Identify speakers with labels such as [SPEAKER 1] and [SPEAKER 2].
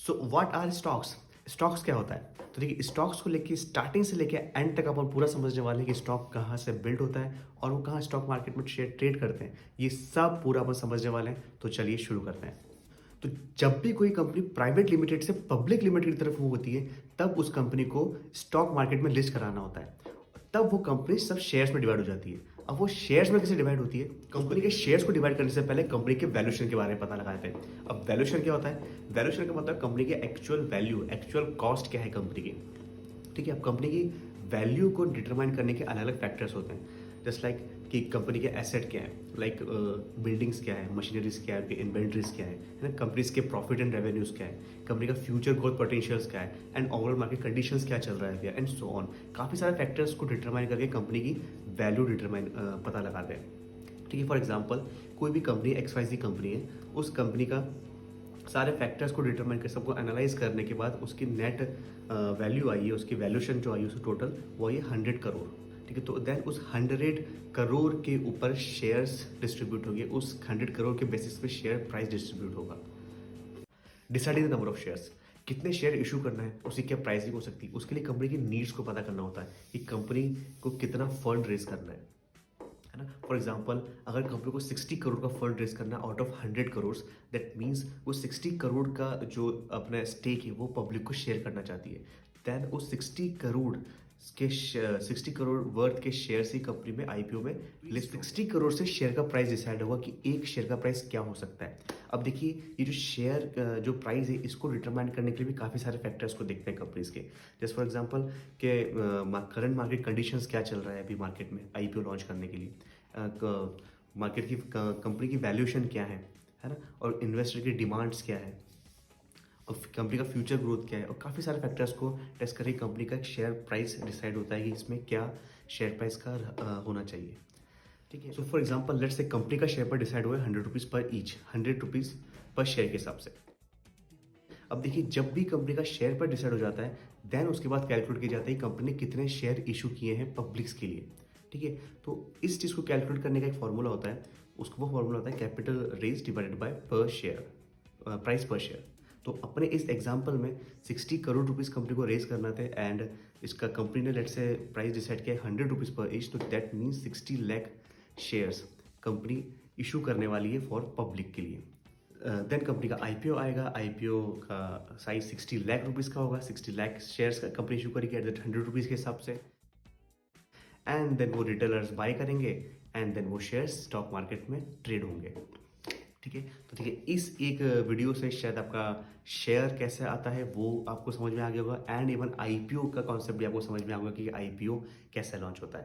[SPEAKER 1] So what are stocks? Stocks क्या होता है? तो देखिए, स्टॉक्स को लेके स्टार्टिंग से लेके एंड तक अपन पूरा समझने वाले हैं कि स्टॉक कहाँ से बिल्ड होता है और वो कहाँ स्टॉक मार्केट में शेयर ट्रेड करते हैं। ये सब पूरा अपन समझने वाले हैं, तो चलिए शुरू करते हैं। तो जब भी कोई कंपनी प्राइवेट लिमिटेड से पब्लिक लिमिटेड की तरफ मूव होती है, तब उस कंपनी को स्टॉक मार्केट में लिस्ट कराना होता है। तब वो कंपनी सब शेयर्स में डिवाइड हो जाती है। अब वो शेयर्स में कैसे डिवाइड होती है? कंपनी के शेयर्स को डिवाइड करने से पहले कंपनी के वैल्यूएशन के बारे में पता लगाते हैं। अब वैल्यूएशन क्या होता है? वैल्यूएशन का मतलब कंपनी के एक्चुअल वैल्यू, एक्चुअल कॉस्ट क्या है कंपनी की। ठीक है, अब कंपनी की वैल्यू को डिटरमाइन करने के अलग अलग फैक्टर्स होते हैं। जस्ट लाइक कि कंपनी के एसेट क्या है, लाइक बिल्डिंग्स क्या है, मशीनरीज क्या है, इन्वेंट्रीज क्या है ना, कंपनीज के प्रॉफिट एंड रेवेन्यूज क्या है, कंपनी का फ्यूचर ग्रोथ पोटेंशियल्स क्या है, एंड ओवरऑल मार्केट कंडीशंस क्या चल रहा है एंड सो ऑन। काफ़ी सारे फैक्टर्स को डिटरमाइन करके कंपनी की वैल्यू डिटरमाइन पता लगाते हैं। ठीक है, फॉर एग्जाम्पल कोई भी कंपनी XYZ कंपनी है, उस कंपनी का सारे फैक्टर्स को डिटरमाइन कर सबको एनालाइज करने के बाद उसकी नेट वैल्यू आई है, उसकी वैल्यूशन जो आई है उसकी टोटल, वो आई है 100 करोड़। ठीक है, तो देन उस 100 करोड़ के ऊपर शेयर्स डिस्ट्रीब्यूट होंगे, उस 100 करोड़ के बेसिस पे शेयर प्राइस डिस्ट्रीब्यूट होगा। Deciding the number of shares, कितने शेयर इशू करना है, उसकी क्या प्राइसिंग हो सकती है, उसके लिए कंपनी की नीड्स को पता करना होता है कि कंपनी को कितना फंड रेज करना है ना। फॉर एग्जाम्पल, अगर कंपनी को 60 करोड़ का फंड रेज करना out of 100 crore, that means वो 60 करोड़ का जो अपना स्टेक है वो पब्लिक को शेयर करना चाहती है। देन उस 60 करोड़ वर्थ के शेयर ही कंपनी में IPO में 60 करोड़ से शेयर का प्राइस डिसाइड होगा कि एक शेयर का प्राइस क्या हो सकता है। अब देखिए, ये जो शेयर जो प्राइस है इसको डिटरमाइन करने के लिए भी काफ़ी सारे फैक्टर्स को देखते हैं कंपनीज के। जैसे फॉर एग्जांपल के करंट मार्केट कंडीशंस क्या चल रहा है अभी मार्केट में IPO लॉन्च करने के लिए, मार्केट की कंपनी की वैल्यूएशन क्या है ना, और इन्वेस्टर की डिमांड्स क्या है, और कंपनी का फ्यूचर ग्रोथ क्या है, और काफ़ी सारे फैक्टर्स को टेस्ट करके कंपनी का एक शेयर प्राइस डिसाइड होता है कि इसमें क्या शेयर प्राइस का होना चाहिए। ठीक है, so for example let's say company का शेयर पर डिसाइड हुआ है 100 रुपीज़ पर ईच, 100 रुपीज़ पर शेयर के हिसाब से। अब देखिए, जब भी कंपनी का शेयर पर डिसाइड हो जाता है, देन उसके बाद कैलकुलेट किया जाता है कि कंपनी ने कितने शेयर इशू किए हैं पब्लिक्स के लिए। ठीक है, तो इस चीज़ को कैलकुलेट करने का एक फॉर्मूला होता है, उसको वो फॉर्मूला होता है कैपिटल रेज डिवाइडेड बाय पर शेयर, प्राइस पर शेयर। तो अपने इस एग्जांपल में 60 करोड़ रुपीस कंपनी को रेज करना थे, एंड इसका कंपनी ने लेट से प्राइस डिसाइड किया 100 रुपीज़ पर ईच, तो that means 60 lakh shares company issue करने वाली है फॉर पब्लिक के लिए। देन कंपनी का IPO आएगा, IPO का साइज 60 लाख रुपीज़ का होगा, 60 लाख शेयर्स का कंपनी इशू करेगी एट द 100 रुपीज़ के हिसाब से, एंड देन वो रिटेलर्स बाय करेंगे, एंड देन वो शेयर्स स्टॉक मार्केट में ट्रेड होंगे। ठीक है, तो ठीक है, इस एक वीडियो से शायद आपका शेयर कैसे आता है वो आपको समझ में आ गया होगा, एंड इवन IPO का कॉन्सेप्ट भी आपको समझ में आ गया कि IPO कैसे लॉन्च होता है।